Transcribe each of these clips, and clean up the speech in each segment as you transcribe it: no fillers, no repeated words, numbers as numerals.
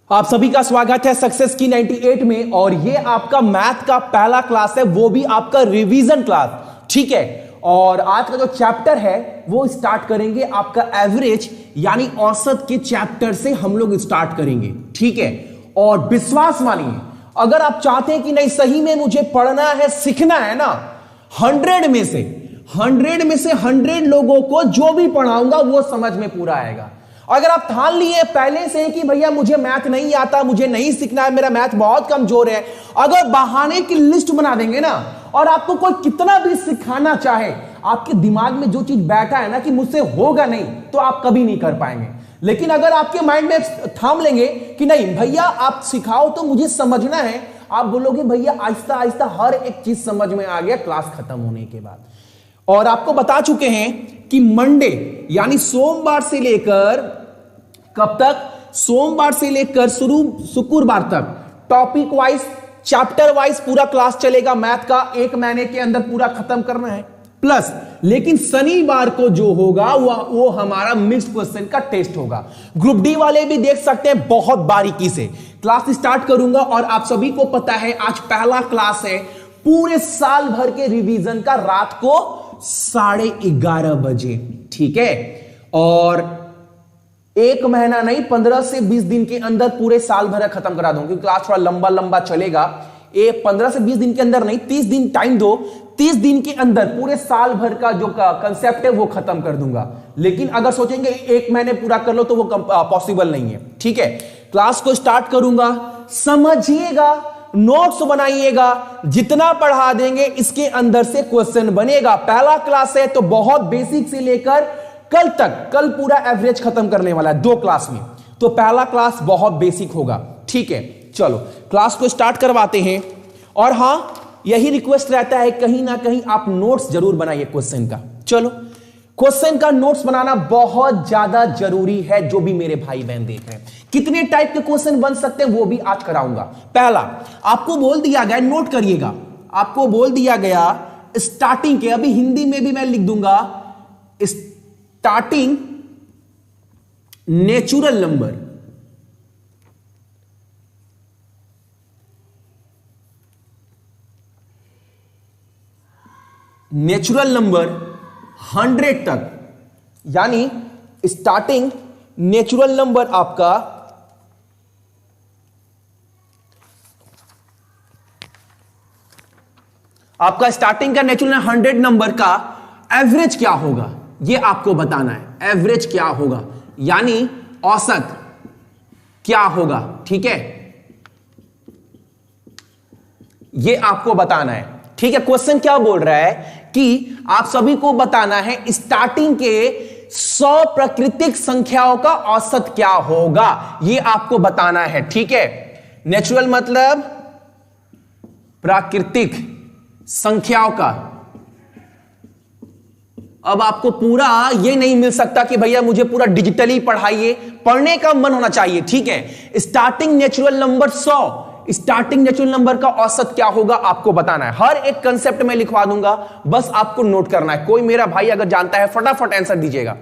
आप सभी का स्वागत है सक्सेस की 98 में। और ये आपका मैथ का पहला क्लास है, वो भी आपका रिवीजन क्लास, ठीक है। और आज का जो चैप्टर है वो स्टार्ट करेंगे आपका एवरेज यानी औसत के चैप्टर से हम लोग स्टार्ट करेंगे, ठीक है। और विश्वास मानिए, अगर आप चाहते हैं कि नहीं सही में मुझे पढ़ना है, सीखना है ना, 100 में से 100 लोगों को जो भी पढ़ाऊंगा वो समझ में पूरा आएगा। अगर आप ठान लिए पहले से कि भैया मुझे मैथ नहीं आता, मुझे नहीं सीखना है, मेरा मैथ बहुत कमजोर है, अगर बहाने की लिस्ट बना देंगे ना और आपको कोई कितना भी सिखाना चाहे, आपके दिमाग में जो चीज बैठा है ना कि मुझसे होगा नहीं, तो आप कभी नहीं कर पाएंगे। लेकिन अगर आपके माइंड में थाम लेंगे कि नहीं भैया आप सिखाओ तो मुझे समझना है, आप बोलोगे भैया आहिस्ता आहिस्ता हर एक चीज समझ में आ गया क्लास खत्म होने के बाद। और आपको बता चुके हैं कि मंडे यानी सोमवार से लेकर कब तक, सोमवार से लेकर शुक्रवार तक टॉपिक वाइज चैप्टर वाइज पूरा क्लास चलेगा। मैथ का 1 महीने के अंदर पूरा खत्म करना है प्लस, लेकिन शनिवार को जो होगा वो हमारा मिक्स्ड क्वेश्चन का टेस्ट होगा। ग्रुप डी वाले भी देख सकते हैं, बहुत बारीकी से क्लास स्टार्ट करूंगा। और आप सभी को पता है आज पहला क्लास है पूरे साल भर के रिवीजन का, रात को 11:30 बजे, ठीक है। और 1 महीना नहीं, 15 से 20 दिन के अंदर पूरे साल भर खत्म करा दूंगा, क्योंकि क्लास थोड़ा लंबा लंबा चलेगा। 15 से 20 दिन के अंदर नहीं, 30 दिन टाइम दो, 30 दिन के अंदर पूरे साल भर का जो कंसेप्ट है वो खत्म कर दूंगा। लेकिन अगर सोचेंगे 1 महीने पूरा कर लो तो वो पॉसिबल नहीं है, ठीक है। क्लास को स्टार्ट करूंगा, समझिएगा, नोट्स बनाइएगा, जितना पढ़ा देंगे इसके अंदर से क्वेश्चन बनेगा। पहला क्लास है तो बहुत बेसिक से लेकर कल तक, कल पूरा एवरेज खत्म करने वाला है 2 क्लास में, तो पहला क्लास बहुत बेसिक होगा, ठीक है। चलो क्लास को स्टार्ट करवाते हैं। और हां, यही रिक्वेस्ट रहता है कहीं ना कहीं आप नोट्स जरूर बनाइए क्वेश्चन का। चलो क्वेश्चन का नोट्स बनाना बहुत ज्यादा जरूरी है। जो भी मेरे भाई बहन देख रहे हैं, कितने टाइप के क्वेश्चन बन सकते हैं वो भी आज कराऊंगा। पहला आपको बोल दिया गया, नोट करिएगा, आपको बोल दिया गया स्टार्टिंग के, अभी हिंदी में भी मैं लिख दूंगा, starting natural number, natural number 100 तक, यानी स्टार्टिंग नेचुरल नंबर आपका स्टार्टिंग का नेचुरल 100 नंबर का एवरेज क्या होगा ये आपको बताना है। एवरेज क्या होगा यानी औसत क्या होगा, ठीक है, ये आपको बताना है, ठीक है। क्वेश्चन क्या बोल रहा है कि आप सभी को बताना है स्टार्टिंग के 100 प्राकृतिक संख्याओं का औसत क्या होगा, ये आपको बताना है, ठीक है। नेचुरल मतलब प्राकृतिक संख्याओं का। अब आपको पूरा ये नहीं मिल सकता कि भैया मुझे पूरा डिजिटली पढ़ाइए, पढ़ने का मन होना चाहिए, ठीक है। Starting natural number 100, starting natural number का औसत क्या होगा आपको बताना है। हर एक कंसेप्ट में लिखवा दूंगा, बस आपको नोट करना है। कोई मेरा भाई अगर जानता है फटाफट आंसर दीजिएगा,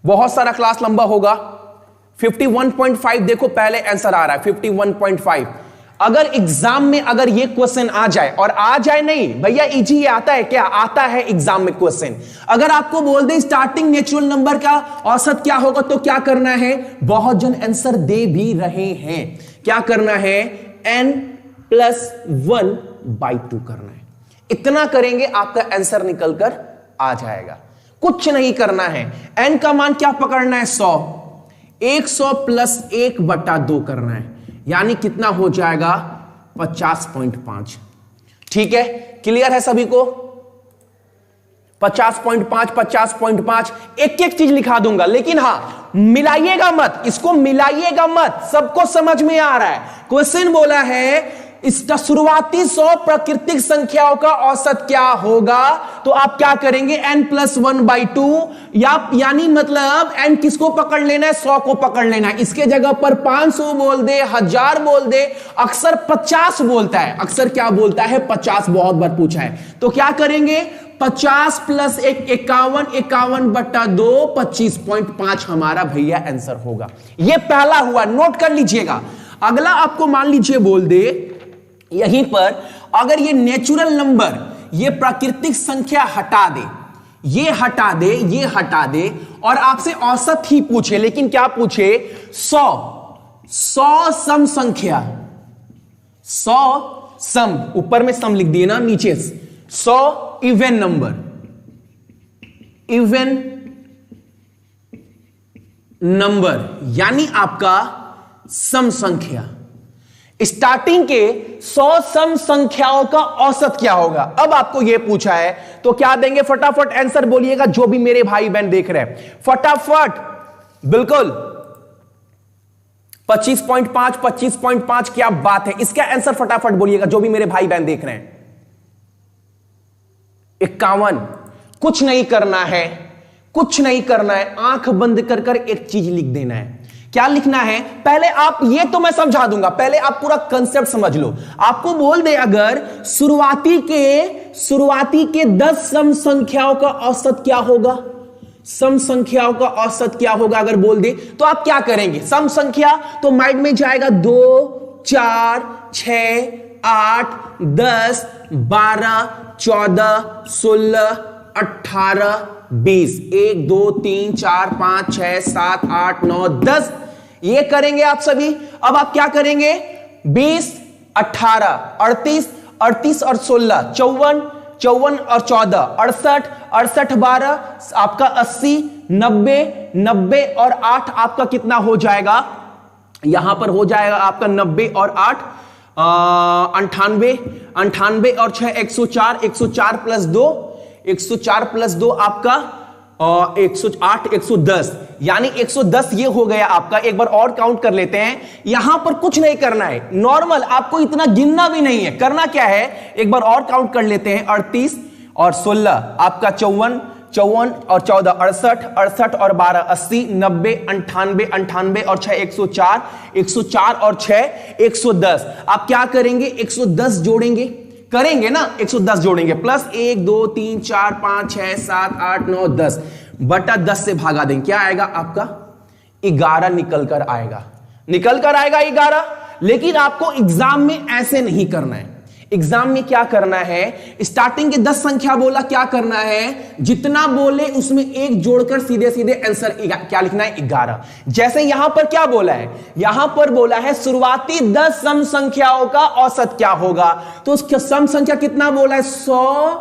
बहुत सारा क्लास लंबा होगा। 51.5 देखो पहले आंसर आ रहा है 51.5। अगर एग्जाम में अगर ये क्वेश्चन आ जाए, और आ जाए नहीं भैया इजी, ये आता है क्या, आता है एग्जाम में क्वेश्चन, अगर आपको बोल दे स्टार्टिंग नेचुरल नंबर का औसत क्या होगा तो क्या करना है, बहुत जन आंसर दे भी रहे हैं, क्या करना है, n+1/2 करना है। इतना करेंगे आपका आंसर निकलकर आ जाएगा, कुछ नहीं करना है। n का मान क्या पकड़ना है, 100, 100 + 1/2 करना है, यानी कितना हो जाएगा 50.5, ठीक है। क्लियर है सभी को, 50.5 50.5, एक एक चीज लिखा दूंगा, लेकिन हां मिलाइएगा मत, इसको मिलाइएगा मत, सबको समझ में आ रहा है। क्वेश्चन बोला है इसका शुरुआती 100 प्राकृतिक संख्याओं का औसत क्या होगा, तो आप क्या करेंगे n+1/2, यानी मतलब n किसको पकड़ लेना है, 100 को पकड़ लेना है। इसके जगह पर 500 बोल दे, 1000 बोल दे, अक्सर 50 बोलता है, अक्सर क्या बोलता है 50, बहुत बार पूछा है। तो क्या करेंगे 50 + 1 51, 51/2 25.5 हमारा भैया आंसर होगा। यह पहला हुआ, नोट कर लीजिएगा। अगला आपको मान लीजिए बोल दे यहीं पर, अगर ये नेचुरल नंबर, ये प्राकृतिक संख्या हटा दे, ये हटा दे, ये हटा दे, और आपसे औसत ही पूछे, लेकिन क्या पूछे, 100 सम संख्या, 100 सम, ऊपर में सम लिख दिए ना, नीचे 100 इवन नंबर, इवन नंबर यानी आपका सम संख्या। स्टार्टिंग के 100 सम संख्याओं का औसत क्या होगा, अब आपको यह पूछा है, तो क्या देंगे, फटाफट आंसर बोलिएगा जो भी मेरे भाई बहन देख रहे हैं, फटाफट, बिल्कुल 25.5, 25.5, क्या बात है, इसका आंसर फटाफट बोलिएगा जो भी मेरे भाई बहन देख रहे हैं। 51, कुछ नहीं करना है, कुछ नहीं करना है, आंख बंद कर कर एक चीज लिख देना है। क्या लिखना है, पहले आप, ये तो मैं समझा दूंगा, पहले आप पूरा कंसेप्ट समझ लो। आपको बोल दे अगर शुरुआती के 10 सम संख्याओं का औसत क्या होगा, सम संख्याओं का औसत क्या होगा अगर बोल दे, तो आप क्या करेंगे, सम संख्या तो माइंड में जाएगा 2, 4, 6, 8, 10, 12, 14, 16, 18, 20, 1, 2, 3, 4, 5, 6, 7, 8, 9, 10, ये करेंगे आप सभी। अब आप क्या करेंगे, 20, 18, 38, 38 और 16, 54, 54 और 14, 68, 68, 12, आपका 80, 90, 90 और 8 आपका कितना हो जाएगा, यहां पर हो जाएगा आपका 90 और 8 98, 98 और 6 104, 104 प्लस 2, 104 प्लस 2 आपका 108, 110, यानी 110 ये हो गया आपका। एक बार और काउंट कर लेते हैं, यहां पर कुछ नहीं करना है, नॉर्मल, आपको इतना गिनना भी नहीं है, करना क्या है, एक बार और काउंट कर लेते हैं, 38 और 16 आपका 54, 54 और 14 68, 68 और 12 80, 90, 98, 98 और 6 104, 104 और 6 110। आप क्या करेंगे, 110 जोड़ेंगे, करेंगे ना, 110 जोड़ेंगे, प्लस 1, 2, 3, 4, 5, 6, 7, 8, 9, 10 बटा 10 से भागा देंगे, क्या आएगा आपका 11 निकल कर आएगा, निकल कर आएगा 11। लेकिन आपको एग्जाम में ऐसे नहीं करना है, एग्जाम में क्या करना है, स्टार्टिंग के 10 संख्या बोला, क्या करना है, जितना बोले उसमें एक जोड़कर सीधे सीधे आंसर क्या लिखना है, 11। जैसे यहां पर क्या बोला है, यहां पर बोला है शुरुआती 10 सम संख्याओं का औसत क्या होगा, तो उसका सम संख्या कितना बोला है, 100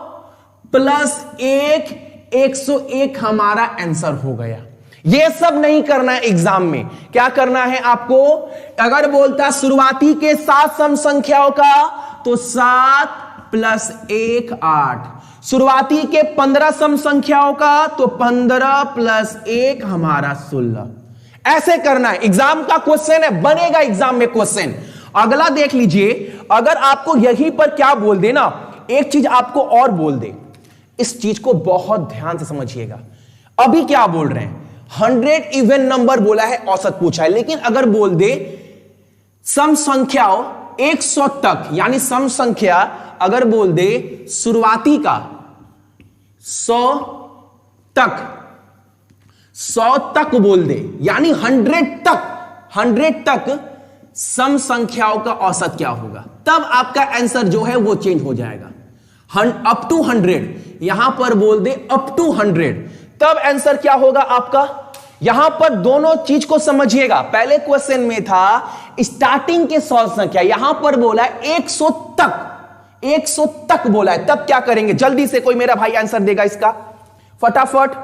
प्लस 1, 101 हमारा आंसर हो गया। ये सब नहीं करना है एग्जाम में, क्या करना है आपको, अगर बोलता शुरुआती के 7 सम संख्याओं का, तो 7 प्लस 1 8, शुरुआती के 15 सम संख्याओं का, तो 15 प्लस 1 हमारा 16। ऐसे करना है, एग्जाम का क्वेश्चन है, बनेगा एग्जाम में क्वेश्चन। अगला देख लीजिए, अगर आपको यहीं पर क्या बोल दे ना, एक चीज आपको और बोल दे, इस चीज को बहुत ध्यान से समझिएगा। अभी क्या बोल रहे हैं, 100 इवन नंबर बोला है, औसत पूछा है, लेकिन अगर बोल दे सम संख्याओं 100 तक, यानी सम संख्या अगर बोल दे शुरुआती का 100 तक, 100 तक बोल दे, यानी 100 तक सम संख्याओं का औसत क्या होगा, तब आपका आंसर जो है वो चेंज हो जाएगा। अप टू 100, यहां पर बोल दे अप टू 100, तब आंसर क्या होगा आपका। यहां पर दोनों चीज को समझिएगा, पहले क्वेश्चन में था स्टार्टिंग के 100 संख्या, यहां पर बोला 100 तक, 100 तक बोला है, तब क्या करेंगे, जल्दी से कोई मेरा भाई आंसर देगा इसका फटाफट,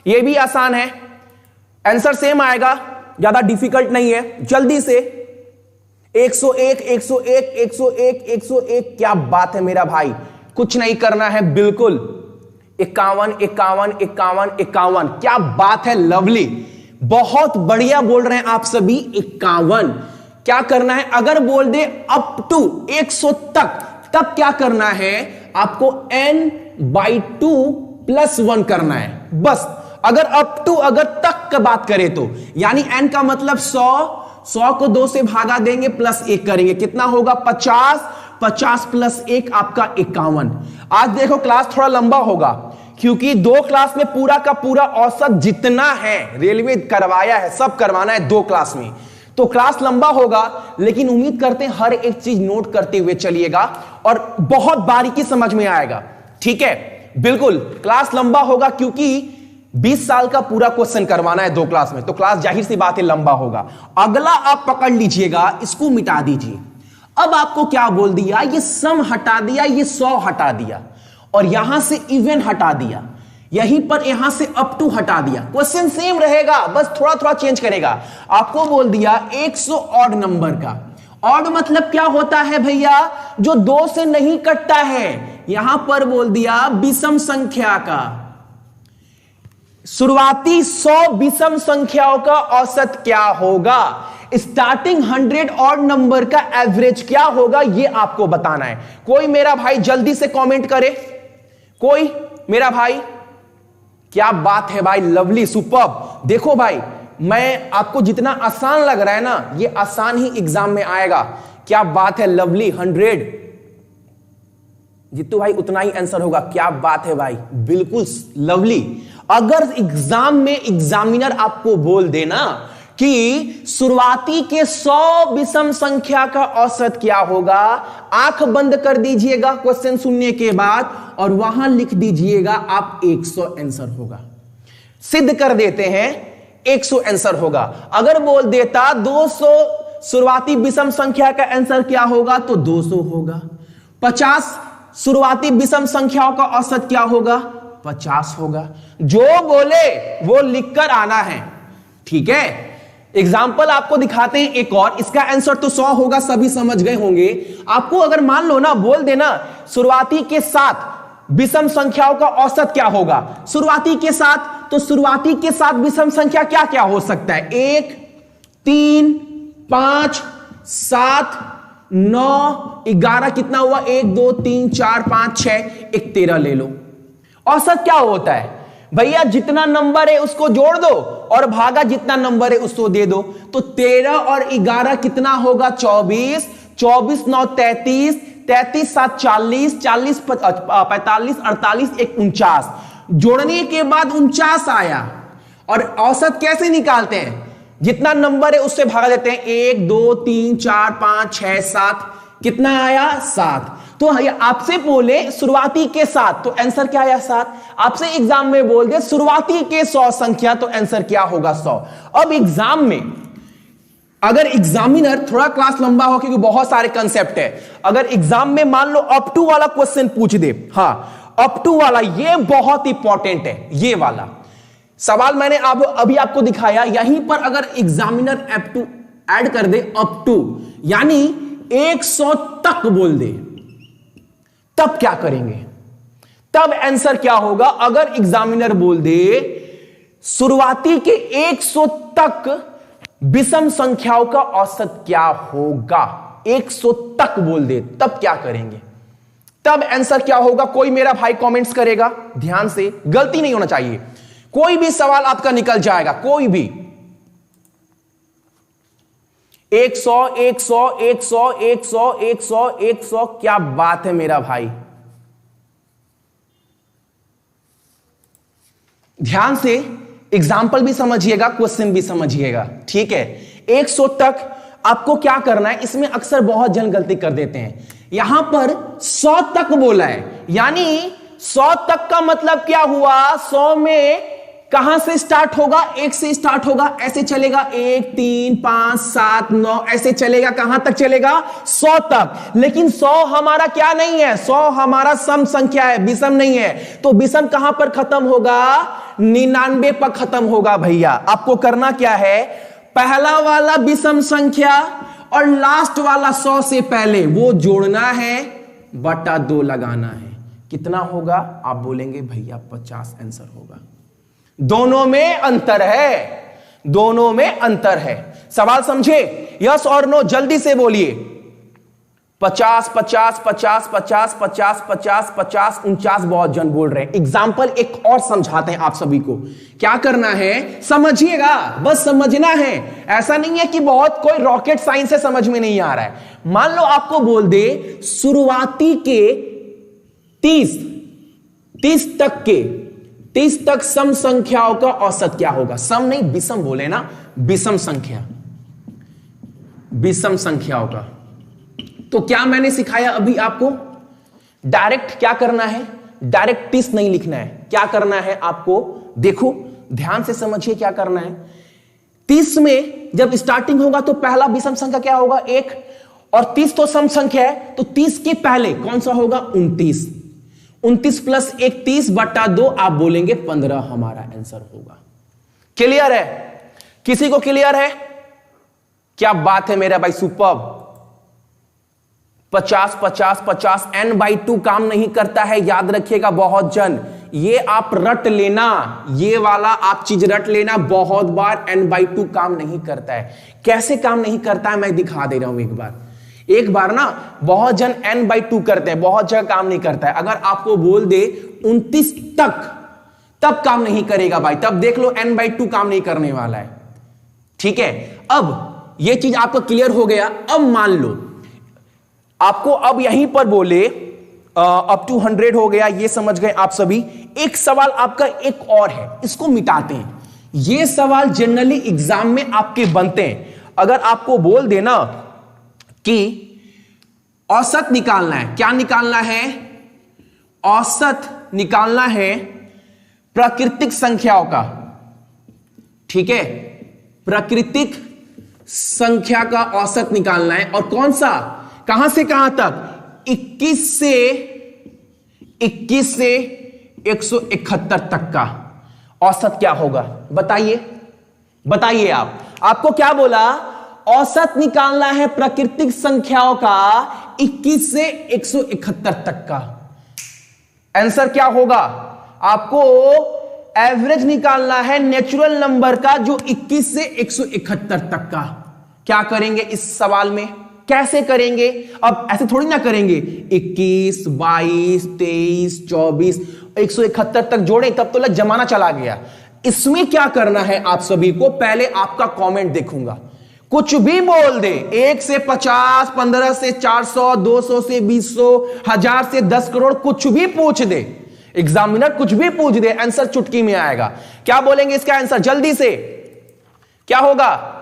ये भी आसान है, आंसर सेम आएगा, ज्यादा डिफिकल्ट नहीं है, जल्दी से 101, 101, 101, 101, क्या बात है मेरा भाई, कुछ नहीं करना है, बिल्कुल 51, 51, 51, 51, क्या बात है, लवली, बहुत बढ़िया बोल रहे हैं आप सभी, 51। क्या करना है, अगर बोल दे अप टू 100 तक, तब क्या करना है आपको, n/2 + 1 करना है, बस। अगर अप टू, अगर तक का बात करें तो, यानी n का मतलब 100 को 2 से भागा देंगे, प्लस 1 करेंगे, कितना होगा 50, 50 प्लस 1 आपका 51। आज देखो क्लास थोड़ा लंबा होगा, क्योंकि 2 क्लास में पूरा का पूरा औसत जितना है रेलवे करवाया है, सब करवाना है 2 क्लास में, तो क्लास लंबा होगा, लेकिन उम्मीद करते हैं हर एक चीज नोट करते हुए चलिएगा और बहुत बारीकी समझ में आएगा। ठीक है, बिल्कुल क्लास लंबा होगा क्योंकि 20 साल का पूरा क्वेश्चन करवाना है 2 क्लास में, तो क्लास जाहिर सी बात है लंबा होगा। अगला आप पकड़ लीजिएगा, इसको मिटा दीजिए। अब आपको क्या बोल दिया, ये सम हटा दिया, ये 100 हटा दिया और यहां से इवन हटा दिया, यहीं पर यहां से अप टू हटा दिया। क्वेश्चन सेम रहेगा, बस थोड़ा थोड़ा चेंज करेगा। आपको बोल दिया 100 ऑड नंबर का। ऑड मतलब क्या होता है भैया, जो 2 से नहीं कटता है। यहां पर बोल दिया विषम संख्या का, शुरुआती 100 विषम संख्याओं का औसत क्या होगा, स्टार्टिंग 100 ऑड नंबर का एवरेज क्या होगा, यह आपको बताना है। कोई मेरा भाई जल्दी से कमेंट करे, कोई मेरा भाई। क्या बात है भाई, लवली, सुपर्ब। देखो भाई, मैं आपको जितना आसान लग रहा है ना, ये आसान ही एग्जाम में आएगा। क्या बात है, लवली। 100 जितू भाई उतना ही आंसर होगा। क्या बात है भाई, बिल्कुल लवली। अगर एग्जाम में एग्जामिनर आपको बोल देना कि शुरुआती के 100 विषम संख्या का औसत क्या होगा, आंख बंद कर दीजिएगा क्वेश्चन सुनने के बाद और वहां लिख दीजिएगा आप 100 आंसर होगा। सिद्ध कर देते हैं 100 आंसर होगा। अगर बोल देता 200 शुरुआती विषम संख्या का आंसर क्या होगा, तो 200 होगा। 50 शुरुआती विषम संख्याओं का औसत क्या होगा, 50 होगा। जो बोले वो लिखकर आना है। ठीक है, एग्जाम्पल आपको दिखाते हैं एक और। इसका आंसर तो 100 होगा, सभी समझ गए होंगे। आपको अगर मान लो ना, बोल देना शुरुआती के 7 विषम संख्याओं का औसत क्या होगा, शुरुआती के 7, तो शुरुआती के 7 विषम संख्या क्या क्या हो सकता है, 1 3 5 7 9 11, कितना हुआ, 1 2 3 4 5 6 1 13 ले लो। औसत क्या होता है भैया, जितना नंबर है उसको जोड़ दो और भागा जितना नंबर है उसको दे दो। तो 13 और 11 कितना होगा, 24, 24 9 33, 33 7 40, 40 45 48 1 49। जोड़ने के बाद 49 आया। और औसत कैसे निकालते हैं, जितना नंबर है उससे भागा देते हैं। 1 2 3 4 5 6 7, कितना आया, 7। तो आपसे बोले शुरुआती के 7, तो आंसर क्या आया, 7। आपसे एग्जाम में बोल दे शुरुआती के 100 संख्या, तो आंसर क्या होगा, 100। अब एग्जाम में अगर एग्जामिनर, थोड़ा क्लास लंबा हो क्योंकि बहुत सारे कंसेप्ट है, अगर एग्जाम में मान लो अप टू वाला क्वेश्चन पूछ दे, हाँ अप टू वाला, ये बहुत इंपॉर्टेंट है। ये वाला सवाल मैंने अभी आपको दिखाया, यहीं पर अगर एग्जामिनर अप टू ऐड कर दे, अप टू यानी 100 तक बोल दे, तब क्या करेंगे, तब आंसर क्या होगा। अगर एग्जामिनर बोल दे शुरुआती के 100 तक विषम संख्याओं का औसत क्या होगा, 100 तक बोल दे, तब क्या करेंगे, तब आंसर क्या होगा। कोई मेरा भाई कमेंट्स करेगा, ध्यान से, गलती नहीं होना चाहिए। कोई भी सवाल आपका निकल जाएगा, कोई भी। 100 100 100 100 100 100, क्या बात है मेरा भाई। ध्यान से एग्जाम्पल भी समझिएगा, क्वेश्चन भी समझिएगा। ठीक है, 100 तक आपको क्या करना है, इसमें अक्सर बहुत जन गलती कर देते हैं। यहां पर 100 तक बोला है, यानी 100 तक का मतलब क्या हुआ, 100 में कहां से स्टार्ट होगा, 1 से स्टार्ट होगा, ऐसे चलेगा 1 3 5 7 9, ऐसे चलेगा, कहां तक चलेगा, 100 तक। लेकिन 100 हमारा क्या नहीं है, 100 हमारा सम संख्या है, विषम नहीं है। तो विषम कहां पर खत्म होगा, 99 पर खत्म होगा। भैया आपको करना क्या है, पहला वाला विषम संख्या और लास्ट वाला 100 से पहले वो जोड़ना है, बटा 2 लगाना है। कितना होगा, आप बोलेंगे भैया 50 आंसर होगा। दोनों में अंतर है, दोनों में अंतर है। सवाल समझे, यस और नो, जल्दी से बोलिए। 50 50 50 50 50 50 50 49 बहुत जन बोल रहे हैं। एग्जाम्पल एक और समझाते हैं आप सभी को, क्या करना है समझिएगा, बस समझना है। ऐसा नहीं है कि बहुत कोई रॉकेट साइंस से समझ में नहीं आ रहा है। मान लो आपको बोल दे शुरुआती के 30 तक के 30 तक सम संख्याओं का औसत क्या होगा, सम नहीं विषम बोले ना, विषम संख्या। विषम संख्याओं का। तो क्या मैंने सिखाया अभी आपको? डायरेक्ट क्या करना है, डायरेक्ट 30 नहीं लिखना है। क्या करना है आपको, देखो ध्यान से समझिए क्या करना है। 30 में जब स्टार्टिंग होगा तो पहला विषम संख्या क्या होगा, 1, और 30 तो सम संख्या है, तो 30 के पहले कौन सा होगा, 29। 29 प्लस 1 30/2, आप बोलेंगे 15 हमारा आंसर होगा। क्लियर है? किसी को क्लियर है? क्या बात है मेरा भाई, सुपर्ब। 50 50 50 n/2 काम नहीं करता है, याद रखिएगा बहुत जन, ये आप रट लेना, ये वाला आप चीज रट लेना, बहुत बार n/2 काम नहीं करता है। कैसे काम नहीं करता है मैं दिखा दे रहा हूं एक बार ना, बहुत जन n/2 करते हैं, बहुत जगह काम नहीं करता है। अगर आपको बोल दे 29 तक, तब काम नहीं करेगा भाई, तब देख लो n/2 काम नहीं करने वाला है। ठीक है, अब ये चीज आपको क्लियर हो गया। अब मान लो आपको अब यहीं पर बोले अप टू 100 हो गया, ये समझ गए आप सभी। एक सवाल आपका एक और है, इसको मिटाते हैं। ये सवाल जनरली एग्जाम में आपके बनते हैं। अगर आपको बोल देना कि औसत निकालना है, क्या निकालना है, औसत निकालना है प्राकृतिक संख्याओं का। ठीक है, प्राकृतिक संख्या का औसत निकालना है, और कौन सा, कहां से कहां तक, 21 से 171 तक का औसत क्या होगा, बताइए आपको क्या बोला, औसत निकालना है प्राकृतिक संख्याओं का 21 से 171 तक का। आंसर क्या होगा, आपको एवरेज निकालना है नेचुरल नंबर का जो 21 से 171 तक का। क्या करेंगे इस सवाल में, कैसे करेंगे, अब ऐसे थोड़ी ना करेंगे 21 22 23 24 171 तक जोड़े तब तो लग जमाना चला गया। इसमें क्या करना है आप सभी को, पहले आपका कमेंट देखूंगा, कुछ भी बोल दे, 1 से 50 15 से 400 200 से 200 1000 से 10 करोड़, कुछ भी पूछ दे एग्जामिनर, कुछ भी पूछ दे, आंसर चुटकी में आएगा। क्या बोलेंगे इसका आंसर, जल्दी से क्या होगा,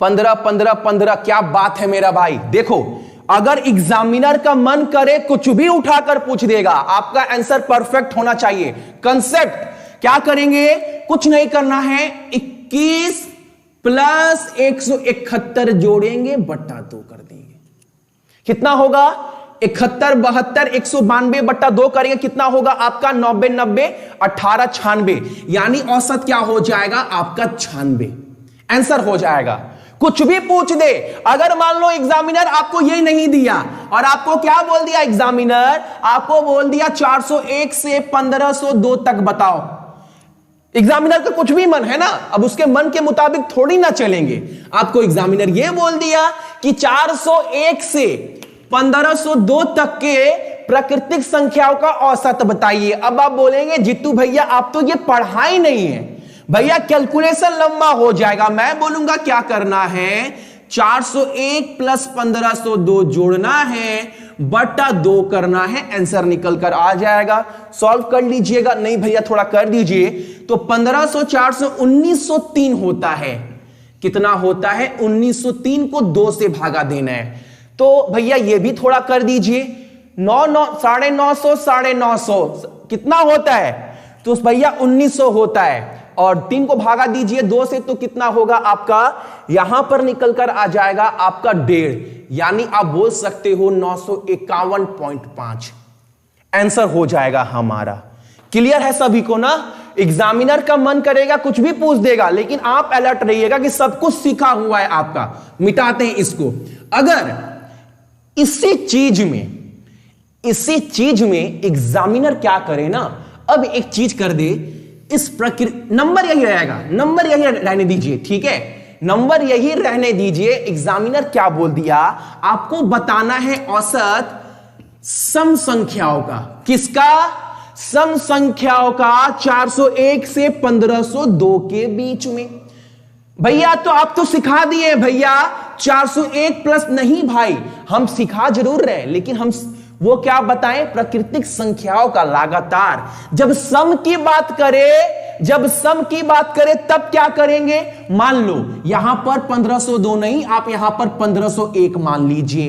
15 15 15। क्या बात है मेरा भाई, देखो अगर एग्जामिनर का मन करे कुछ भी उठाकर पूछ देगा, आपका आंसर परफेक्ट होना चाहिए। कंसेप्ट क्या करेंगे, कुछ नहीं करना है, 21 प्लस 171 जोड़ेंगे बट्टा 2 कर देंगे, कितना होगा, 71 72 192 बट्टा 2 करेंगे, कितना होगा आपका 90 90 18 96, यानी औसत क्या हो जाएगा आपका 96 आंसर हो जाएगा। कुछ भी पूछ दे, अगर मान लो एग्जामिनर आपको ये नहीं दिया और आपको क्या बोल दिया एग्जामिनर, आपको बोल दिया 401 से 1502 तक बताओ, एग्जामिनर का कुछ भी मन है ना, अब उसके मन के मुताबिक थोड़ी ना चलेंगे। आपको एग्जामिनर ये बोल दिया कि 401 से 1502 तक के प्राकृतिक संख्याओं का औसत बताइए। अब आप बोलेंगे जीतू भैया आप तो ये पढ़ाई नहीं है भैया, कैलकुलेशन लंबा हो जाएगा। मैं बोलूंगा क्या करना है, 401 प्लस 1502 जोड़ना है बटा 2 करना है, आंसर निकल कर आ जाएगा। सॉल्व कर लीजिएगा, नहीं भैया थोड़ा कर दीजिए, तो 1500 400 1903 होता है। कितना होता है, 1903 को 2 से भागा देना है। तो भैया ये भी थोड़ा कर दीजिए, 900 साढ़े 900 कितना होता है, तो भैया 1900 होता है, और 3 को भागा दीजिए 2 से, तो कितना होगा आपका, यहां पर निकल कर आ जाएगा आपका 1.5, यानी आप बोल सकते हो 951.5 आंसर हो जाएगा हमारा। क्लियर है सभी को ना, एग्जामिनर का मन करेगा कुछ भी पूछ देगा, लेकिन आप अलर्ट रहिएगा कि सब कुछ सीखा हुआ है आपका। मिटाते हैं इसको। अगर इसी चीज में एग्जामिनर क्या करे ना, अब एक चीज कर दे, इस प्रक्रिया नंबर यही रहेगा, नंबर यही रहने दीजिए, ठीक है, नंबर यही रहने दीजिए। एग्जामिनर क्या बोल दिया, आपको बताना है औसत सम संख्याओं का, किसका, सम संख्याओं का 401 से 1502 के बीच में। भैया तो आप तो सिखा दिए भैया 401 प्लस, नहीं भाई हम सिखा जरूर रहे, लेकिन हम वो क्या बताएं, प्राकृतिक संख्याओं का लगातार। जब सम की बात करें जब सम की बात करें तब क्या करेंगे, मान लो यहां पर 1502 नहीं, आप यहां पर 1501 मान लीजिए,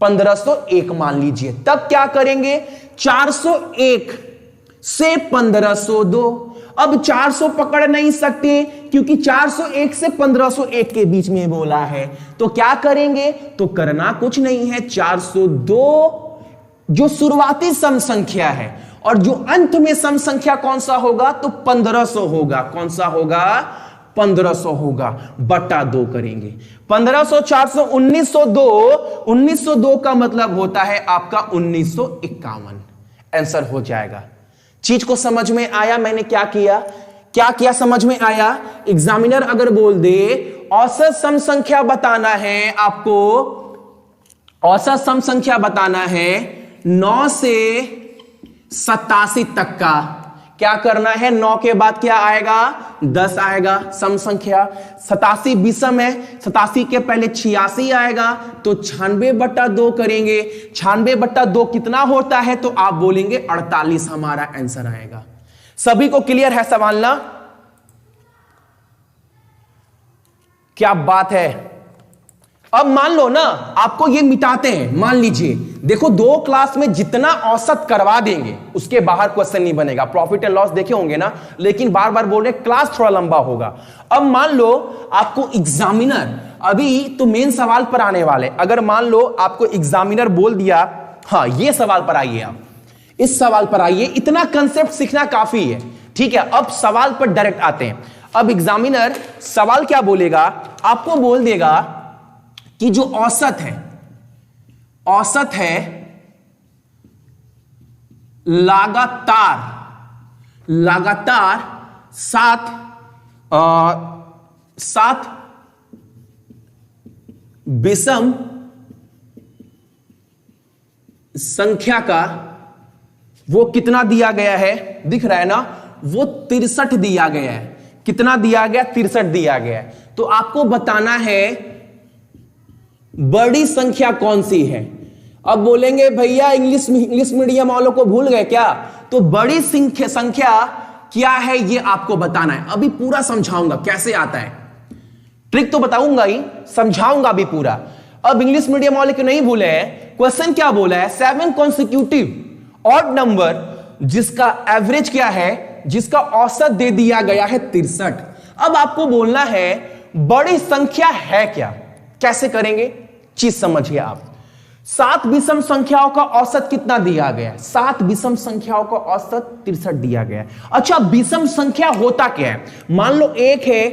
1501 मान लीजिए, तब क्या करेंगे 401 से 1502। अब 400 पकड़ नहीं सकते क्योंकि 401 से 1501 के बीच में बोला है, तो क्या करेंगे, तो करना कुछ नहीं है, 402 जो शुरुआती सम संख्या है और जो अंत में सम संख्या कौन सा होगा, तो 1500 होगा। कौन सा होगा, 1500 होगा, बटा 2 करेंगे। 1500 400 1902, 1902 का मतलब होता है आपका 1951। आंसर हो जाएगा। चीज को समझ में आया मैंने क्या किया, क्या किया समझ में आया। एग्जामिनर अगर बोल दे औसत सम संख्या बताना है आपको, औसत सम संख्या बताना है 9 से 87 तक का, क्या करना है, 9 के बाद क्या आएगा, 10 आएगा सम संख्या। 87 विषम है, 87 के पहले 86 आएगा, तो 96/2 करेंगे। 96/2 कितना होता है, तो आप बोलेंगे 48 हमारा आंसर आएगा। सभी को क्लियर है सवाल ना, क्या बात है। अब मान लो ना आपको ये मिटाते हैं, मान लीजिए देखो 2 क्लास में जितना औसत करवा देंगे उसके बाहर क्वेश्चन नहीं बनेगा। प्रॉफिट एंड लॉस देखे होंगे ना, लेकिन बार बार बोल रहे क्लास थोड़ा लंबा होगा। अब मान लो आपको एग्जामिनर, अभी तो मेन सवाल पर आने वाले, अगर मान लो आपको एग्जामिनर बोल दिया हाँ ये सवाल पर आइए, आप इस सवाल पर आइए, इतना कंसेप्ट सीखना काफी है, ठीक है। अब सवाल पर डायरेक्ट आते हैं। अब एग्जामिनर सवाल क्या बोलेगा, आपको बोल देगा कि जो औसत है, औसत है लगातार 7 विषम संख्या का, वो कितना दिया गया है, दिख रहा है ना, वो 63 दिया गया है। कितना दिया गया, 63 दिया गया है। तो आपको बताना है बड़ी संख्या कौन सी है। अब बोलेंगे भैया इंग्लिश मीडियम वालों को भूल गए क्या, तो बड़ी संख्या क्या है ये आपको बताना है। अभी पूरा समझाऊंगा कैसे आता है, ट्रिक तो बताऊंगा ही, समझाऊंगा भी पूरा। अब इंग्लिश मीडियम वाले को नहीं भूले हैं, क्वेश्चन क्या बोला है, 7 कॉन्सिक्यूटिव ऑड नंबर जिसका एवरेज क्या है, जिसका औसत दे दिया गया है 63। अब आपको बोलना है बड़ी संख्या है क्या, कैसे करेंगे, चीज समझिए आप। 7 विषम संख्याओं का औसत कितना दिया गया है, 7 विषम संख्याओं का औसत 63 दिया गया है। अच्छा विषम संख्या होता क्या है, मान लो 1 है,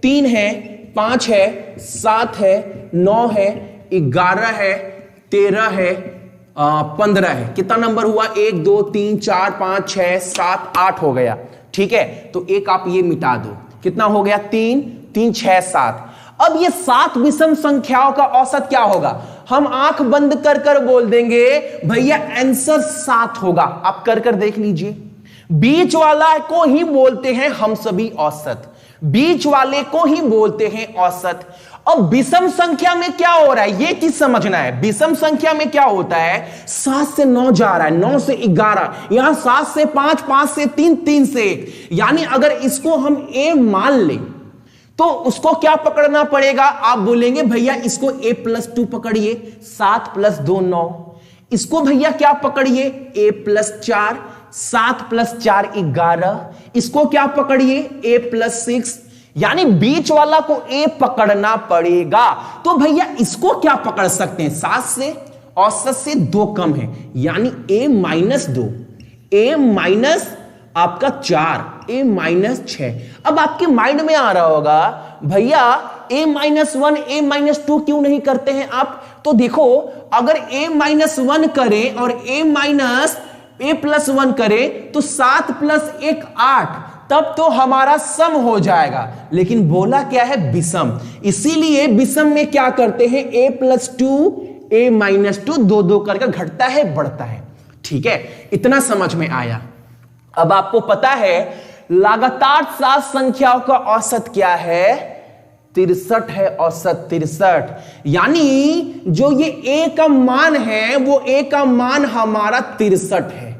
3 है, 5 है, 7 है, 9 है, 11 है, 13 है, 15 है। कितना नंबर हुआ, 1 2 3 4 5 6 7 8 हो गया, ठीक है। तो एक आप ये मिटा दो, कितना हो गया, 3 3 6 7। अब ये 7 विषम संख्याओं का औसत क्या होगा, हम आंख बंद कर कर बोल देंगे भैया आंसर 7 होगा। आप कर कर देख लीजिए, बीच वाला को ही बोलते हैं हम सभी औसत, बीच वाले को ही बोलते हैं औसत। अब विषम संख्या में क्या हो रहा है, ये चीज समझना है। विषम संख्या में क्या होता है, 7 से 9 जा रहा है, 9 से 11, यहां 7 से 5, 5 से 3, 3 से 1। यानी अगर इसको हम a मान लें तो उसको क्या पकड़ना पड़ेगा, आप बोलेंगे भैया इसको a+2 पकड़िए, 7 + 2 9। इसको भैया क्या पकड़िए, a+4, 7 + 4 11। इसको क्या पकड़िए, a+6, यानी बीच वाला को a पकड़ना पड़ेगा। तो भैया इसको क्या पकड़ सकते हैं, 7 से औसत से 2 कम है, यानी a-2, a- आपका 4, a-6। अब आपके माइंड में आ रहा होगा भैया a-1 a-2 क्यों नहीं करते हैं आप, तो देखो अगर a-1 करें और a+1 करें तो 7 + 1 8, तब तो हमारा सम हो जाएगा। लेकिन बोला क्या है, विषम, इसीलिए विषम में क्या करते हैं, a+2 a-2 2 करके घटता है बढ़ता है, ठीक है। इतना समझ में आया। अब आपको पता है लगातार 7 संख्याओं का औसत क्या है, 63 है, औसत 63। यानी जो ये a का मान है वो a का मान हमारा 63 है।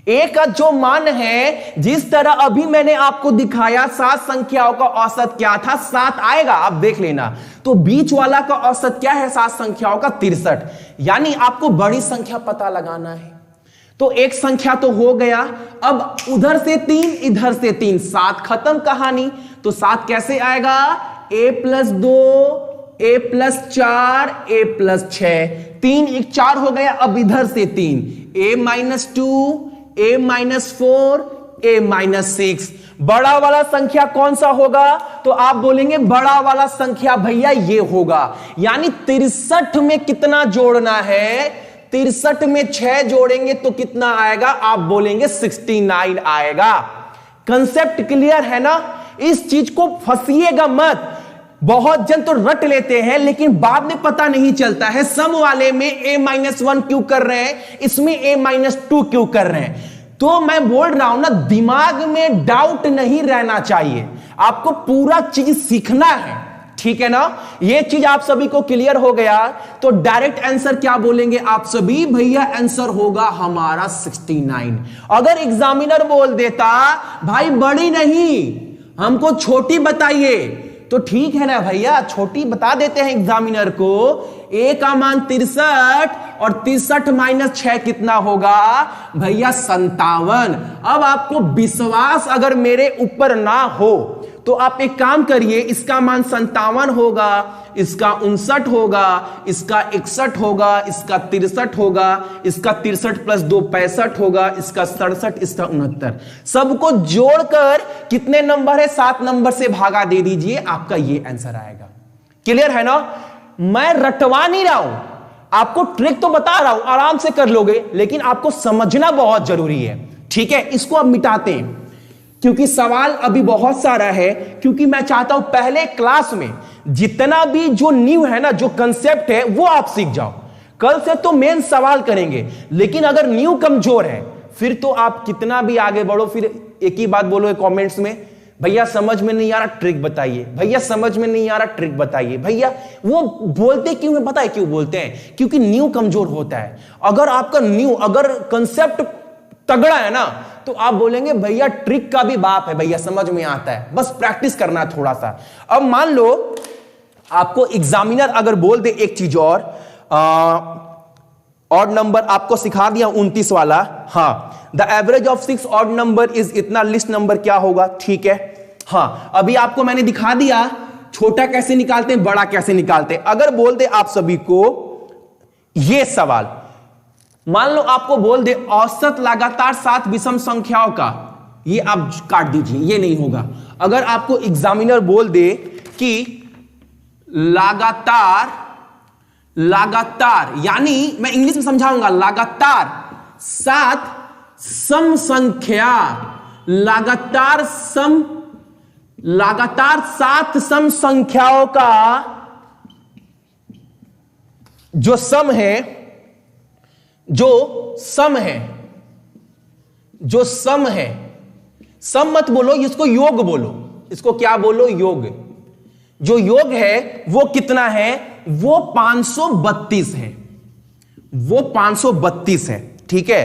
ए का जो मान है, जिस तरह अभी मैंने आपको दिखाया 7 संख्याओं का औसत क्या था, 7 आएगा, आप देख लेना। तो बीच वाला का औसत क्या है 7 संख्याओं का 63, यानी आपको बड़ी संख्या पता लगाना है। तो एक संख्या तो हो गया, अब उधर से 3 इधर से 3, 7 खत्म कहानी। तो 7 कैसे आएगा, a+2 a+4 a+6, 3 1 4 हो गया। अब इधर से 3 a-2 a-4 a-6, बड़ा वाला संख्या कौन सा होगा, तो आप बोलेंगे बड़ा वाला संख्या भैया ये होगा। यानी 63 में कितना जोड़ना है, 63 में 6 जोड़ेंगे तो कितना आएगा, आप बोलेंगे 69 आएगा। कंसेप्ट क्लियर है ना, इस चीज को फंसिएगा मत। बहुत जन तो रट लेते हैं लेकिन बाद में पता नहीं चलता है, सम वाले में a-1 क्यों कर रहे हैं, इसमें a-2 क्यों कर रहे हैं। तो मैं बोल रहा हूं ना, दिमाग में डाउट नहीं रहना चाहिए, आपको पूरा चीज सीखना है, ठीक है ना। ये चीज आप सभी को क्लियर हो गया। तो डायरेक्ट आंसर क्या बोलेंगे आप सभी, भैया आंसर होगा हमारा 69। अगर एग्जामिनर बोल देता भाई बड़ी नहीं हमको छोटी बताइए, तो ठीक है ना भैया, छोटी बता देते हैं एग्जामिनर को। a का मान 63 और 63 - 6 कितना होगा भैया 57। अब आपको विश्वास अगर मेरे ऊपर ना हो तो आप एक काम करिए, इसका मान 57 होगा, इसका 59 होगा, इसका 61 होगा, इसका 63 होगा, इसका 63 + 2 65 होगा, इसका 67, इसका 69, सबको जोड़कर कितने नंबर है, 7 नंबर से भागा दे दीजिए, आपका ये आंसर आएगा। क्लियर है ना, मैं रटवा नहीं रहा हूं, आपको ट्रिक तो बता रहा हूं, आराम से कर लोगे, लेकिन आपको समझना बहुत जरूरी है, ठीक है। इसको अब मिटाते हैं क्योंकि सवाल अभी बहुत सारा है, क्योंकि मैं चाहता हूं पहले क्लास में जितना भी जो न्यू है ना, जो कंसेप्ट है वो आप सीख जाओ। कल से तो मेन सवाल करेंगे, लेकिन अगर न्यू कमजोर है फिर तो आप कितना भी आगे बढ़ो, फिर एक ही बात बोलो कमेंट्स में, भैया समझ में नहीं आ रहा ट्रिक बताइए, भैया समझ में नहीं आ रहा ट्रिक बताइए। भैया वो बोलते क्यों है, पता है क्यों बोलते हैं, क्योंकि न्यू कमजोर होता है। अगर आपका न्यू अगर कंसेप्ट तगड़ा है ना, तो आप बोलेंगे भैया ट्रिक का भी बाप है, भैया समझ में आता है, बस प्रैक्टिस करना थोड़ा सा। अब मान लो आपको एग्जामिनर अगर बोल दे एक चीज और, ऑड नंबर आपको सिखा दिया 29 वाला, हाँ the average of 6 odd number is इतना, लिस्ट नंबर क्या होगा, ठीक है। हाँ अभी आपको मैंने दिखा दिया छोटा कैसे निकालते हैं, बड़ा कैसे निकालते हैं। अगर बोल दे आप सभी को ये सवाल, मान लो आपको बोल दे औसत लगातार 7 विषम संख्याओं का, ये आप काट दीजिए, ये नहीं होगा। अगर आपको एग्जामिनर बोल दे कि लगातार यानी मैं इंग्लिश में समझाऊंगा, लगातार 7 सम संख्या, लगातार 7 सम संख्याओं का जो सम है, जो सम है, सम मत बोलो, इसको योग बोलो, इसको क्या बोलो, योग। जो योग है वो कितना है, वो 532 है, वो 532 है, ठीक है।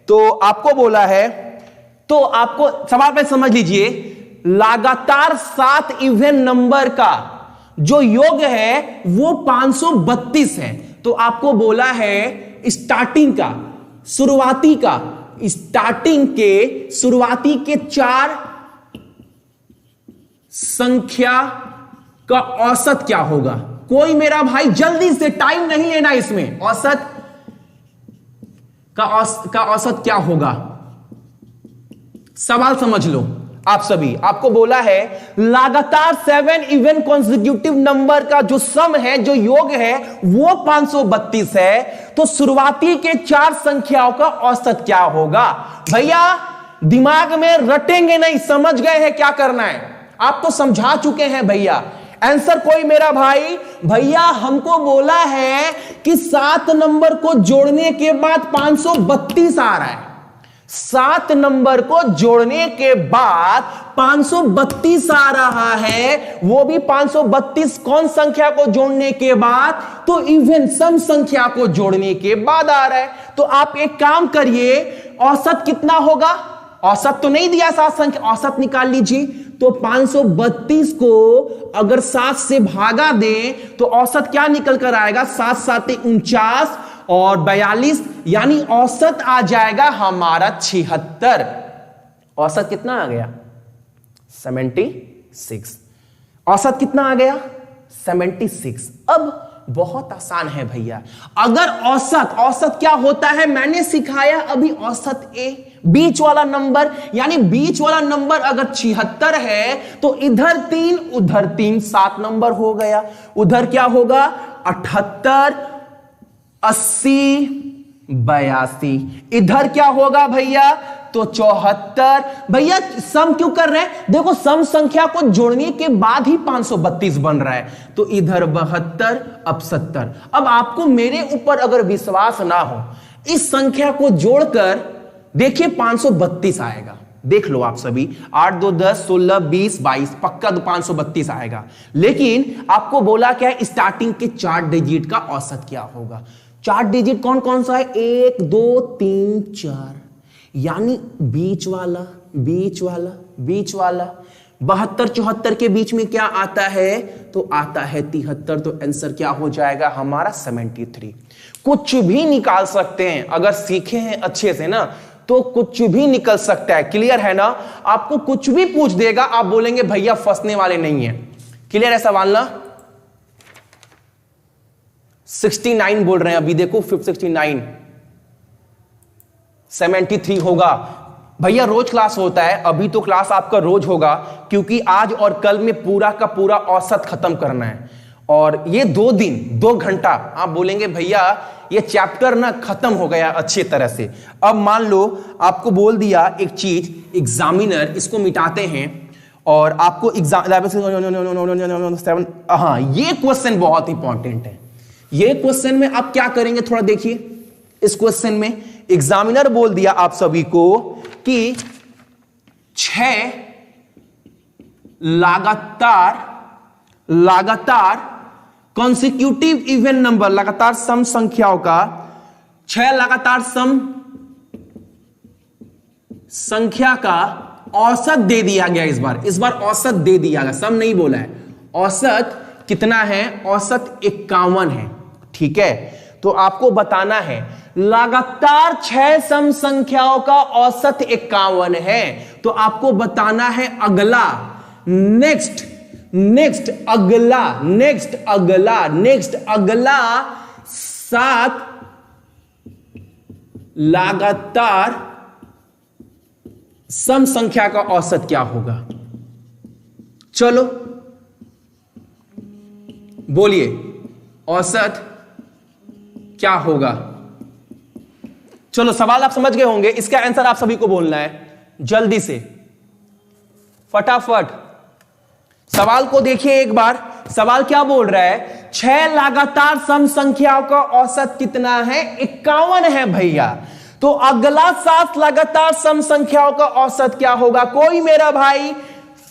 तो आपको बोला है, तो आपको सवाल पे समझ लीजिए, लगातार 7 इवन नंबर का जो योग है वो 532 है। तो आपको बोला है स्टार्टिंग का, शुरुआती के 4 संख्या का औसत क्या होगा। कोई मेरा भाई जल्दी से, टाइम नहीं लेना इसमें, औसत का औसत क्या होगा, सवाल समझ लो आप सभी। आपको बोला है लगातार 7 इवन कॉन्सिक्यूटिव नंबर का जो सम है, जो योग है वो 532 है, तो शुरुआती के 4 संख्याओं का औसत क्या होगा। भैया दिमाग में रटेंगे नहीं, समझ गए हैं क्या करना है, आप तो समझा चुके हैं भैया। आंसर कोई मेरा भाई, भैया हमको बोला है कि 7 नंबर को जोड़ने के बाद 532 आ रहा है, 7 नंबर को जोड़ने के बाद 532 आ रहा है, वो भी 532 कौन संख्या को जोड़ने के बाद, तो इवन सम संख्या को जोड़ने के बाद आ रहा है। तो आप एक काम करिए, औसत कितना होगा? औसत तो नहीं दिया 7 संख्या, औसत निकाल लीजिए। तो 532 को अगर 7 से भागा दें तो औसत क्या निकल कर आएगा? 7 7 49 और 42, यानी औसत आ जाएगा हमारा 76। औसत कितना आ गया? 76। औसत कितना आ गया? 76। अब बहुत आसान है भैया। अगर औसत क्या होता है मैंने सिखाया अभी। औसत ए, बीच वाला नंबर, यानी बीच वाला नंबर अगर 76 है तो इधर 3 उधर 3, 7 नंबर हो गया। उधर क्या होगा? 78 80 82। इधर क्या होगा भैया? तो 74। भैया सम क्यों कर रहे हैं? देखो सम संख्या को जोड़ने के बाद ही 532 बन रहा है। तो इधर 72 अब 70। अब आपको मेरे ऊपर अगर विश्वास ना हो, इस संख्या को जोड़कर देखिए 532 आएगा। देख लो आप सभी, 8 2 10 16 20 22, पक्का 532 आएगा। लेकिन आपको बोला क्या है? स्टार्टिंग के 4 डिजिट का औसत क्या होगा? 4 डिजिट कौन कौन सा है? 1 2 3 4, यानी बीच वाला बीच वाला बीच वाला। 72 74 के बीच में क्या आता है? तो आता है 73। तो आंसर क्या हो जाएगा हमारा? 73। कुछ भी निकाल सकते हैं अगर सीखे हैं अच्छे से ना, तो कुछ भी निकल सकता है। क्लियर है ना? आपको कुछ भी पूछ देगा, आप बोलेंगे भैया फंसने वाले नहीं है। क्लियर है सवाल ना? 69 बोल रहे हैं अभी, देखो 569, 73 होगा। भैया रोज क्लास होता है, अभी तो क्लास आपका रोज होगा, क्योंकि आज और कल में पूरा का पूरा औसत खत्म करना है। और ये 2 दिन 2 घंटा आप बोलेंगे भैया ये चैप्टर ना खत्म हो गया अच्छी तरह से। अब मान लो आपको बोल दिया एक चीज, एग्जामिनर, इसको मिटाते हैं और आपको हाँ, ये क्वेश्चन बहुत इंपॉर्टेंट है। ये क्वेश्चन में आप क्या करेंगे थोड़ा देखिए। इस क्वेश्चन में एग्जामिनर बोल दिया आप सभी को कि 6 लगातार कॉन्सिक्यूटिव इवन नंबर, लगातार सम संख्याओं का, 6 लगातार सम संख्या का औसत दे दिया गया। इस बार औसत दे दिया गया, सम नहीं बोला है। औसत कितना है? औसत 51 है। ठीक है, तो आपको बताना है लगातार 6 सम संख्याओं का औसत 51 है। तो आपको बताना है अगला, नेक्स्ट अगला 7 लगातार सम संख्या का औसत क्या होगा? चलो बोलिए, औसत क्या होगा? चलो सवाल आप समझ गए होंगे, इसका आंसर आप सभी को बोलना है जल्दी से, फटाफट। सवाल को देखिए एक बार। सवाल क्या बोल रहा है? 6 लगातार सम संख्याओं का औसत कितना है? 51 है भैया। तो अगला 7 लगातार सम संख्याओं का औसत क्या होगा? कोई मेरा भाई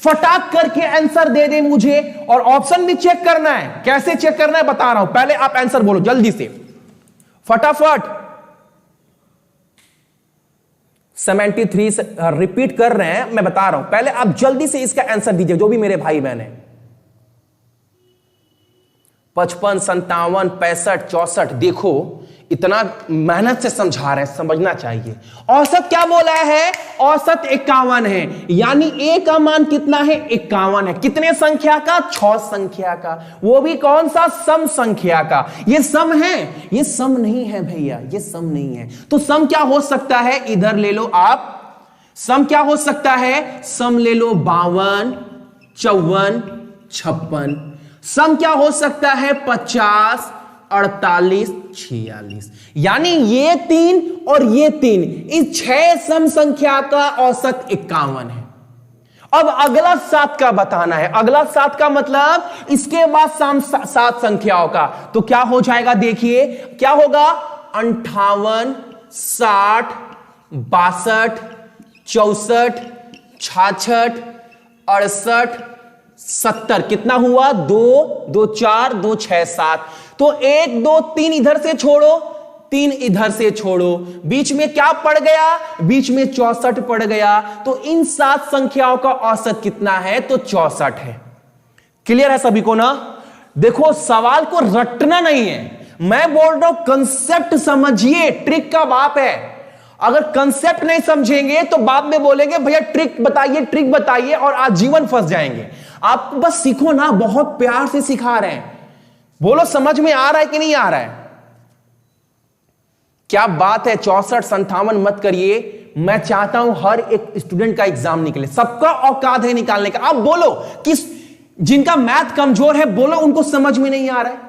फटाक करके आंसर दे दे मुझे। और ऑप्शन भी चेक करना है। कैसे चेक करना है बता रहा हूं, पहले आप आंसर बोलो जल्दी से, फटाफट। 73 रिपीट कर रहे हैं, मैं बता रहा हूं, पहले आप जल्दी से इसका आंसर दीजिए जो भी मेरे भाई बहन है। 55 57 65 64, देखो इतना मेहनत से समझा रहे हैं, समझना चाहिए। औसत क्या बोला है? औसत 51 है, यानी ए का मान कितना है? 51 है। कितने संख्या का? 6 संख्या का, वो भी कौन सा? सम संख्या का। ये सम है? ये सम नहीं है भैया, ये सम नहीं है। तो सम क्या हो सकता है? इधर ले लो आप, सम क्या हो सकता है? सम ले लो 52 54 56। सम क्या हो सकता है? 50 48 46। यानी ये 3 और ये 3, इस 6 सम संख्या का औसत 51 है। अब अगला 7 का बताना है। अगला 7 का मतलब इसके बाद 7 संख्याओं का। तो क्या हो जाएगा? देखिए क्या होगा? 58 60 62 64 66 68 70। कितना हुआ? 2 2 4 2 6 7। तो 1 2 3 इधर से छोड़ो, 3 इधर से छोड़ो, बीच में क्या पड़ गया, बीच में 64 पड़ गया। तो इन 7 संख्याओं का औसत कितना है, तो 64 है। क्लियर है सभी को ना? देखो सवाल को रटना नहीं है, मैं बोल रहा हूं कंसेप्ट समझिए, ट्रिक का बाप है। अगर कंसेप्ट नहीं समझेंगे तो बाद में बोलेंगे भैया ट्रिक बताइए और आजीवन फंस जाएंगे। आप बस सीखो ना, बहुत प्यार से सिखा रहे हैं। बोलो समझ में आ रहा है कि नहीं आ रहा है? क्या बात है, 64 57 मत करिए। मैं चाहता हूं हर एक स्टूडेंट का एग्जाम निकले, सबका औकात है निकालने का। आप बोलो कि जिनका मैथ कमजोर है, बोलो उनको समझ में नहीं आ रहा है।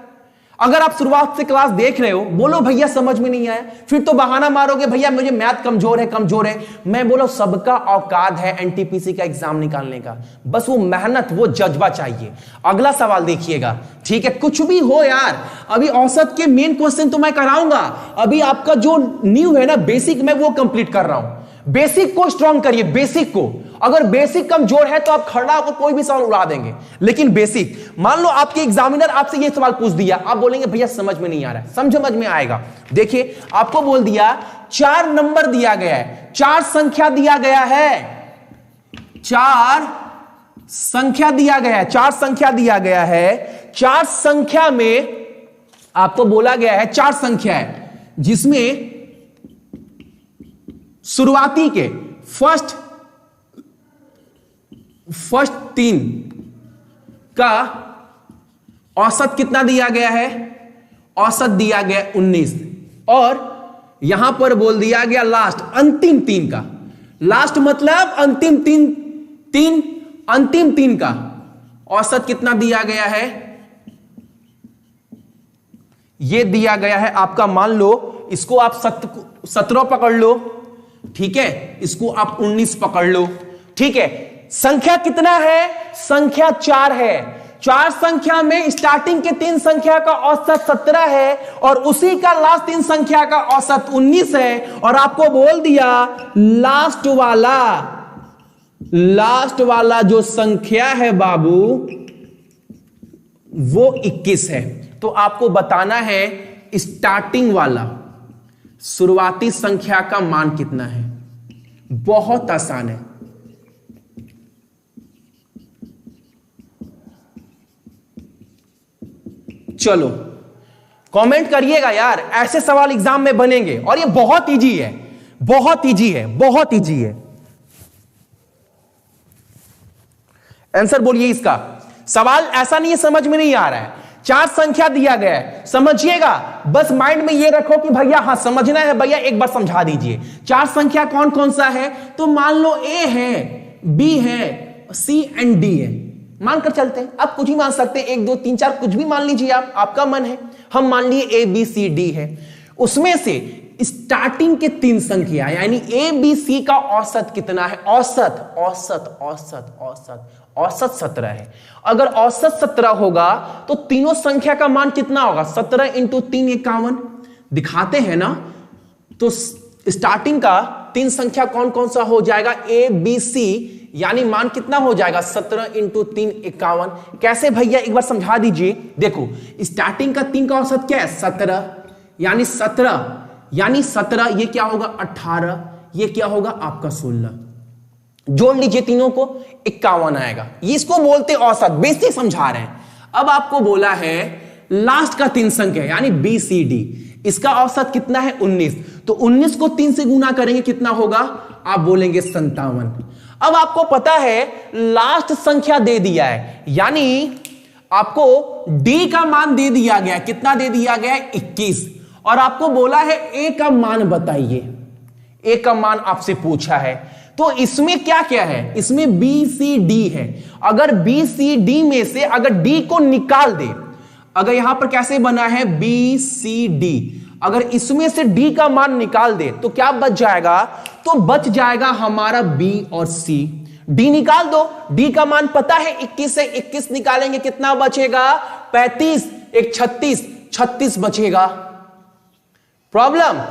अगर आप शुरुआत से क्लास देख रहे हो, बोलो भैया समझ में नहीं आया, फिर तो बहाना मारोगे भैया मुझे मैथ कमजोर है। मैं बोलो सबका औकात है एनटीपीसी का एग्जाम निकालने का, बस वो मेहनत, वो जज्बा चाहिए। अगला सवाल देखिएगा, ठीक है? कुछ भी हो यार, अभी औसत के मेन क्वेश्चन तो मैं कराऊंगा। अभी आपका जो न्यू है ना बेसिक, मैं वो कंप्लीट कर रहा हूं। बेसिक को स्ट्रांग करिए, बेसिक को। अगर बेसिक कमजोर है तो आप खड़ा होकर कोई भी सवाल उड़ा देंगे, लेकिन बेसिक, मान लो आपके एग्जामिनर आपसे ये सवाल पूछ दिया, आप बोलेंगे भैया समझ में नहीं आ रहा है, समझ में आएगा। देखिए आपको बोल दिया 4 नंबर दिया गया है, 4 संख्या दिया गया है, 4 संख्या दिया गया है, 4 संख्या दिया गया है। 4 संख्या में आपको बोला गया है 4 संख्या है, जिसमें शुरुआती के फर्स्ट 3 का औसत कितना दिया गया है, औसत दिया गया 19, और यहां पर बोल दिया गया लास्ट अंतिम 3 का, लास्ट मतलब अंतिम 3 का औसत कितना दिया गया है, यह दिया गया है आपका, मान लो इसको आप 17 पकड़ लो, ठीक है, इसको आप 19 पकड़ लो, ठीक है। संख्या कितना है, संख्या 4 है। 4 संख्या में स्टार्टिंग के 3 संख्या का औसत 17 है और उसी का लास्ट 3 संख्या का औसत 19 है, और आपको बोल दिया लास्ट वाला जो संख्या है बाबू वो 21 है। तो आपको बताना है स्टार्टिंग वाला शुरुआती संख्या का मान कितना है। बहुत आसान है। चलो कमेंट करिएगा यार, ऐसे सवाल एग्जाम में बनेंगे और ये बहुत इजी है, बहुत इजी है, बहुत इजी है। आंसर बोलिए इसका। सवाल ऐसा नहीं है समझ में नहीं आ रहा है, 4 संख्या दिया गया है, समझिएगा, बस माइंड में ये रखो कि भैया हाँ समझना है भैया, एक बार समझा दीजिए। 4 संख्या कौन कौन सा है, तो मान लो ए है, बी है, सी एंड डी है, मानकर चलते हैं। आप कुछ भी मान सकते हैं, 1 2 3 4 कुछ भी मान लीजिए, आप, आपका मन है। हम मान लिए ए बी सी डी है, उसमें से स्टार्टिंग के 3 संख्या यानी ए बी सी का औसत कितना है, औसत औसत औसत औसत औसत 17 है। अगर औसत 17 होगा तो तीनों संख्या का मान कितना होगा, 17 इंटू 3 51। दिखाते हैं ना, तो स्टार्टिंग का 3 संख्या कौन कौन सा हो जाएगा, ए बी सी, यानी मान कितना हो जाएगा 17 इंटू 3 51। कैसे भैया एक बार समझा दीजिए। देखो स्टार्टिंग का 3 का औसत क्या है, 17, यानी 17 ये क्या होगा 18, ये क्या होगा आपका 16, जोड़ लीजिए तीनों को 51 आएगा। ये इसको बोलते औसत, बेसिक समझा रहे हैं। अब आपको बोला है लास्ट का 3 संख्या यानी बी सी डी, इसका औसत कितना है 19, तो 19 को 3 से गुना करेंगे कितना होगा, आप बोलेंगे 57। अब आपको पता है लास्ट संख्या दे दिया है, यानी आपको डी का मान दे दिया गया, कितना दे दिया गया है 21, और आपको बोला है ए का मान बताइए, ए का मान आपसे पूछा है। तो इसमें क्या क्या है, इसमें बी सी डी है। अगर बी सी डी में से अगर डी को निकाल दे, अगर यहां पर कैसे बना है बी सी डी, अगर इसमें से डी का मान निकाल दे तो क्या बच जाएगा, तो बच जाएगा हमारा बी और सी। डी निकाल दो, डी का मान पता है 21 से 21 निकालेंगे कितना बचेगा 35, एक 36 बचेगा, प्रॉब्लम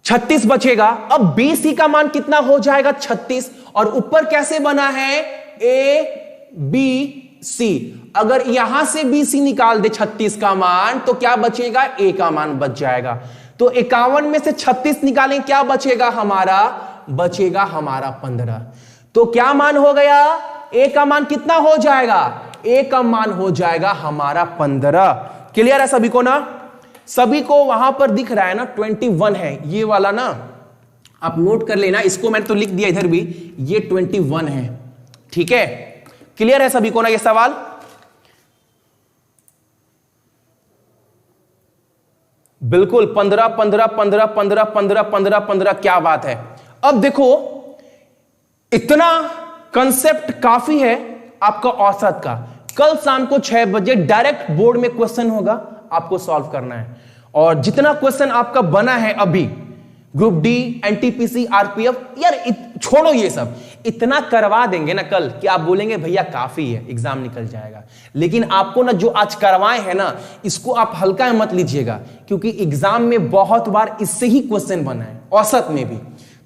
36 बचेगा। अब बी सी का मान कितना हो जाएगा 36, और ऊपर कैसे बना है ए बी सी। अगर यहां से बी सी निकाल दे 36 का मान तो क्या बचेगा, ए का मान बच जाएगा। तो 51 में से 36 निकालें, क्या बचेगा हमारा, बचेगा हमारा 15। तो क्या मान हो गया, ए का मान कितना हो जाएगा, ए का मान हो जाएगा हमारा 15। क्लियर है सभी को ना, सभी को वहां पर दिख रहा है ना 21 है ये वाला ना, आप नोट कर लेना, इसको मैंने तो लिख दिया इधर भी, ये 21 है। ठीक है, क्लियर है सभी को ना ये सवाल। बिल्कुल 15 15 15 15 15 15 15, क्या बात है। अब देखो इतना कंसेप्ट काफी है आपका औसत का। कल शाम को 6 बजे डायरेक्ट बोर्ड में क्वेश्चन होगा, आपको सॉल्व करना है। और जितना क्वेश्चन आपका बना है अभी ग्रुप डी, एनटीपीसी, आरपीएफ, यार छोड़ो ये सब, इतना करवा देंगे ना कल कि आप बोलेंगे भैया काफी है, एग्जाम निकल जाएगा। लेकिन आपको ना जो आज करवाए हैं ना, इसको आप हल्का मत लीजिएगा, क्योंकि एग्जाम में बहुत बार इससे ही क्वेश्चन बना है, औसत में भी।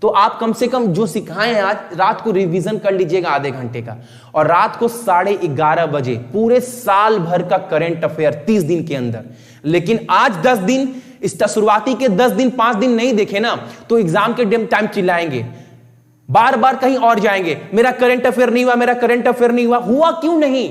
तो आप कम से कम जो सिखाए हैं आज रात को रिवीजन कर लीजिएगा आधे घंटे का, और रात को 11:30 बजे पूरे साल भर का करंट अफेयर 30 दिन के अंदर। लेकिन आज 10 दिन, इस शुरुआती के 10 दिन 5 दिन नहीं देखे ना, तो एग्जाम के टाइम चिल्लाएंगे, बार बार कहीं और जाएंगे, मेरा करंट अफेयर नहीं हुआ, मेरा करंट अफेयर नहीं हुआ। हुआ क्यों नहीं,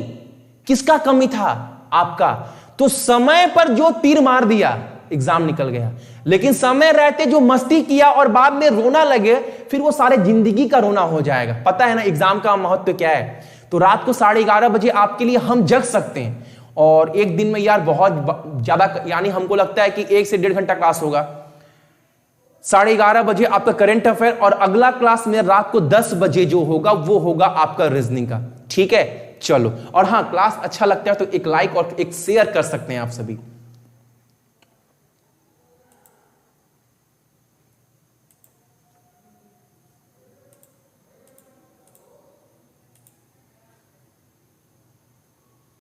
किसका कमी था, आपका। तो समय पर जो तीर मार दिया एग्जाम निकल गया, लेकिन समय रहते जो मस्ती किया और बाद में रोना लगे, फिर वो सारे जिंदगी का रोना हो जाएगा। पता है ना एग्जाम का महत्व क्या है। तो रात को 11:30 बजे आपके लिए हम जग सकते हैं, और एक दिन में यार बहुत ज्यादा, यानी हमको लगता है कि 1 से 1.5 घंटा क्लास होगा। 11:30 बजे आपका करंट अफेयर, और अगला क्लास में रात को 10 बजे जो होगा वो होगा आपका रीजनिंग का। ठीक है, चलो। और हाँ, क्लास अच्छा लगता है तो एक लाइक और एक शेयर कर सकते हैं आप सभी।